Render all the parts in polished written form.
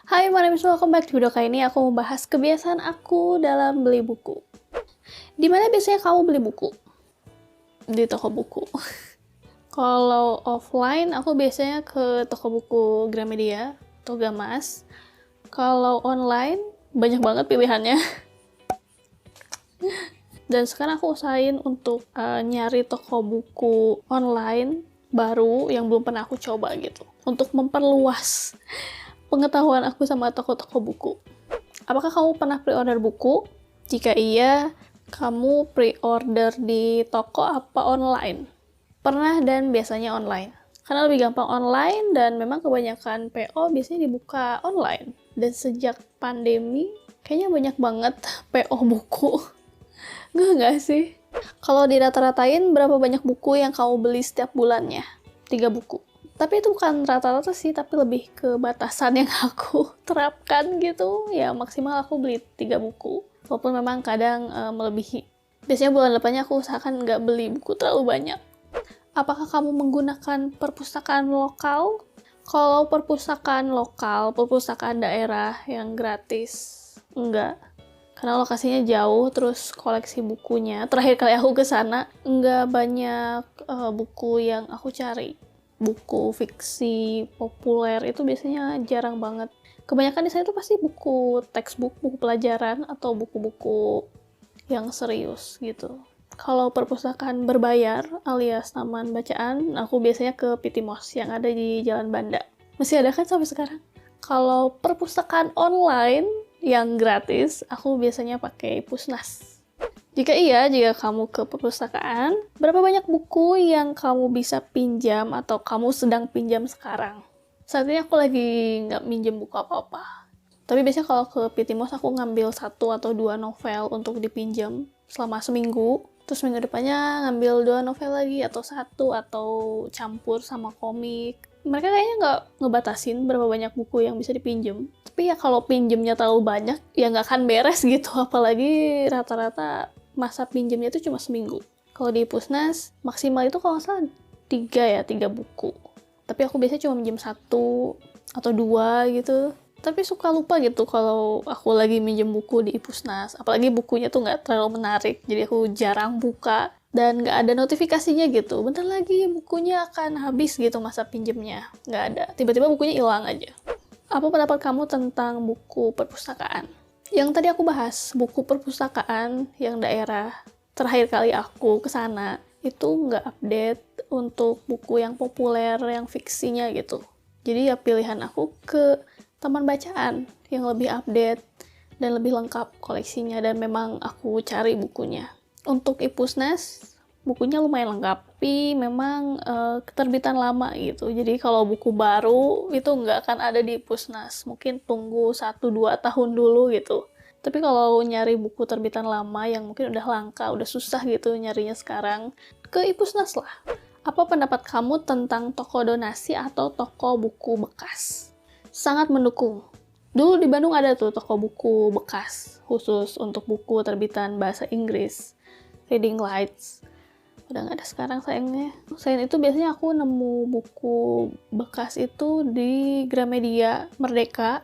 Hai, my name is welcome back. Di video kali ini aku membahas kebiasaan aku dalam beli buku. Di mana biasanya kamu beli buku? Di toko buku. Kalau offline, aku biasanya ke toko buku Gramedia, Togamas. Kalau online, banyak banget pilihannya. Dan sekarang aku usahain untuk nyari toko buku online baru yang belum pernah aku coba gitu. Untuk memperluas pengetahuan aku sama toko-toko buku. Apakah kamu pernah pre-order buku? Jika iya, kamu pre-order di toko apa online? Pernah dan biasanya online. Karena lebih gampang online dan memang kebanyakan PO biasanya dibuka online. Dan sejak pandemi, kayaknya banyak banget PO buku. Nggak sih? Kalau dirata-ratain, berapa banyak buku yang kamu beli setiap bulannya? 3 buku. Tapi itu bukan rata-rata sih, tapi lebih ke batasan yang aku terapkan gitu. Ya maksimal aku beli 3 buku. Walaupun memang kadang melebihi. Biasanya bulan depannya aku usahakan nggak beli buku terlalu banyak. Apakah kamu menggunakan perpustakaan lokal? Kalau perpustakaan lokal, perpustakaan daerah yang gratis, enggak. Karena lokasinya jauh, terus koleksi bukunya. Terakhir kali aku ke sana, nggak banyak buku yang aku cari. Buku fiksi populer itu biasanya jarang banget. Kebanyakan di sana itu pasti buku textbook, buku pelajaran, atau buku-buku yang serius gitu. Kalau perpustakaan berbayar alias taman bacaan, aku biasanya ke Pitimos yang ada di Jalan Banda. Masih ada kan sampai sekarang? Kalau perpustakaan online yang gratis, aku biasanya pakai Pusnas. Jika kamu ke perpustakaan, berapa banyak buku yang kamu bisa pinjam atau kamu sedang pinjam sekarang? Saat ini aku lagi nggak minjem buku apa-apa. Tapi biasanya kalau ke Pitimos aku ngambil 1 atau 2 novel untuk dipinjam selama seminggu. Terus minggu depannya ngambil 2 novel lagi, atau 1, atau campur sama komik. Mereka kayaknya nggak ngebatasin berapa banyak buku yang bisa dipinjam. Tapi ya kalau pinjemnya terlalu banyak, ya nggak akan beres gitu. Apalagi rata-rata masa pinjamnya itu cuma seminggu. Kalau di Pusnas, maksimal itu kalau nggak salah 3 buku. Tapi aku biasanya cuma minjem 1 atau 2 gitu. Tapi suka lupa gitu kalau aku lagi minjem buku di Pusnas. Apalagi bukunya tuh nggak terlalu menarik, jadi aku jarang buka. Dan nggak ada notifikasinya gitu. Bentar lagi bukunya akan habis gitu masa pinjemnya. Nggak ada. Tiba-tiba bukunya hilang aja. Apa pendapat kamu tentang buku perpustakaan? Yang tadi aku bahas, buku perpustakaan yang daerah. Terakhir kali aku kesana, itu nggak update untuk buku yang populer, yang fiksinya gitu. Jadi ya pilihan aku ke taman bacaan yang lebih update dan lebih lengkap koleksinya, dan memang aku cari bukunya. Untuk Ipusnas, bukunya lumayan lengkap, tapi memang keterbitan lama gitu. Jadi kalau buku baru itu nggak akan ada di Ipusnas. Mungkin tunggu 1-2 tahun dulu gitu. Tapi kalau nyari buku terbitan lama yang mungkin udah langka, udah susah gitu nyarinya sekarang, ke Ipusnas lah. Apa pendapat kamu tentang toko donasi atau toko buku bekas? Sangat mendukung. Dulu di Bandung ada tuh toko buku bekas, khusus untuk buku terbitan bahasa Inggris. Reading Lights. Udah nggak ada sekarang sayangnya. Selain itu biasanya aku nemu buku bekas itu di Gramedia Merdeka.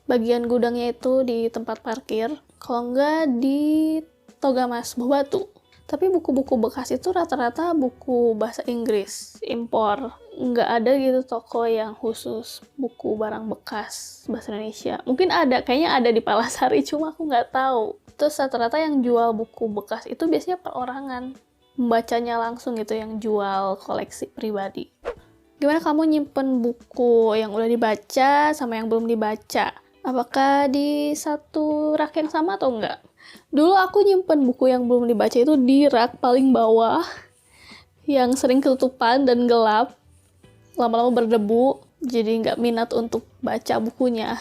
Bagian gudangnya itu di tempat parkir. Kalau nggak di Togamas Buah Batu. Tapi buku-buku bekas itu rata-rata buku bahasa Inggris, impor. Nggak ada gitu toko yang khusus buku barang bekas bahasa Indonesia. Mungkin ada, kayaknya ada di Palasari, cuma aku nggak tahu. Terus rata-rata yang jual buku bekas itu biasanya perorangan. Membacanya langsung gitu, yang jual koleksi pribadi. Gimana kamu nyimpen buku yang udah dibaca sama yang belum dibaca? Apakah di satu rak yang sama atau enggak? Dulu aku nyimpen buku yang belum dibaca itu di rak paling bawah, yang sering ketutupan dan gelap, lama-lama berdebu, jadi nggak minat untuk baca bukunya.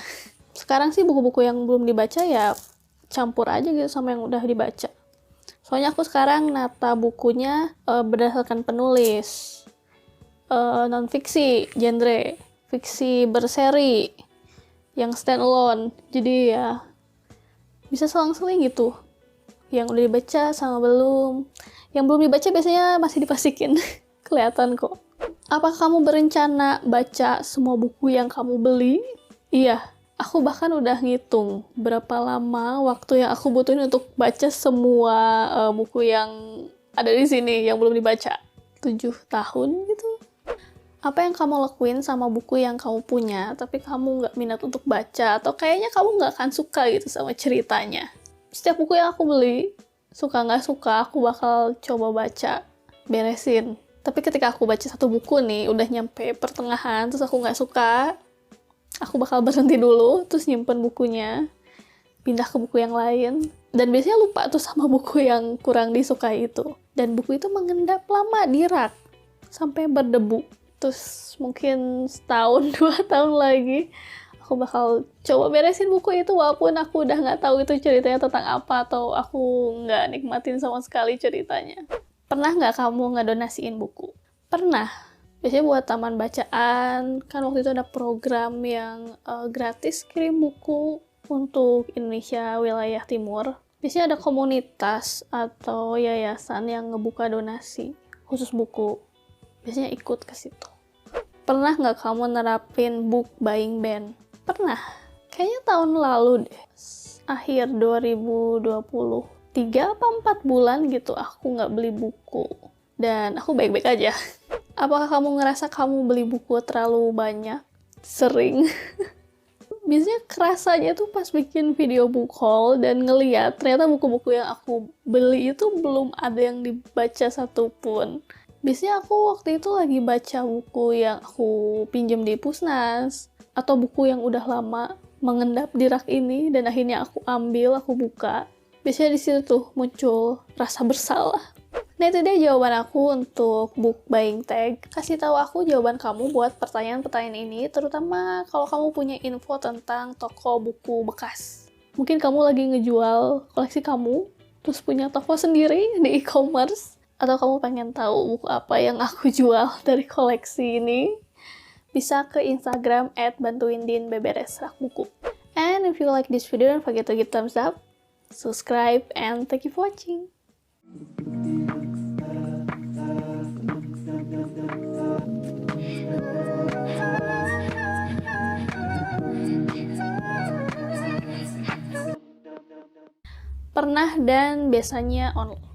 Sekarang sih buku-buku yang belum dibaca ya campur aja gitu sama yang udah dibaca. Soalnya aku sekarang nata bukunya berdasarkan penulis, non-fiksi, genre, fiksi berseri, yang standalone, jadi ya bisa selang-seling gitu. Yang udah dibaca sama belum. Yang belum dibaca biasanya masih dipasikin. Kelihatan kok. Apakah kamu berencana baca semua buku yang kamu beli? Iya. Aku bahkan udah ngitung berapa lama waktu yang aku butuhin untuk baca semua buku yang ada di sini yang belum dibaca. 7 tahun gitu. Apa yang kamu lakuin sama buku yang kamu punya, tapi kamu nggak minat untuk baca, atau kayaknya kamu nggak akan suka gitu sama ceritanya. Setiap buku yang aku beli, suka nggak suka, aku bakal coba baca, beresin. Tapi ketika aku baca satu buku nih, udah nyampe pertengahan, terus aku nggak suka, aku bakal berhenti dulu, terus nyimpen bukunya, pindah ke buku yang lain. Dan biasanya lupa tuh sama buku yang kurang disukai itu. Dan buku itu mengendap lama di rak, sampai berdebu. Terus mungkin setahun, 2 tahun lagi, aku bakal coba beresin buku itu, walaupun aku udah nggak tahu itu ceritanya tentang apa, atau aku nggak nikmatin sama sekali ceritanya. Pernah nggak kamu ngedonasiin buku? Pernah. Biasanya buat taman bacaan, kan waktu itu ada program yang gratis kirim buku untuk Indonesia wilayah timur. Biasanya ada komunitas atau yayasan yang ngebuka donasi khusus buku. Biasanya ikut ke situ. Pernah nggak kamu nerapin book buying ban? Pernah. Kayaknya tahun lalu deh. Akhir 2020. 3 apa 4 bulan gitu aku nggak beli buku. Dan aku baik-baik aja. Apakah kamu ngerasa kamu beli buku terlalu banyak? Sering. Biasanya kerasanya tuh pas bikin video book haul dan ngeliat ternyata buku-buku yang aku beli itu belum ada yang dibaca satupun. Biasanya aku waktu itu lagi baca buku yang aku pinjem di Pusnas, atau buku yang udah lama mengendap di rak ini, dan akhirnya aku ambil, aku buka. Biasanya di situ tuh muncul rasa bersalah. Nah, itu dia jawaban aku untuk book buying tag. Kasih tahu aku jawaban kamu buat pertanyaan-pertanyaan ini, terutama kalau kamu punya info tentang toko buku bekas. Mungkin kamu lagi ngejual koleksi kamu, terus punya toko sendiri di e-commerce, atau kamu pengen tahu buku apa yang aku jual dari koleksi ini, bisa ke Instagram @bantuindin_beberes_rak_buku. And if you like this video, don't forget to give thumbs up, subscribe, and thank you for watching. Pernah dan biasanya online.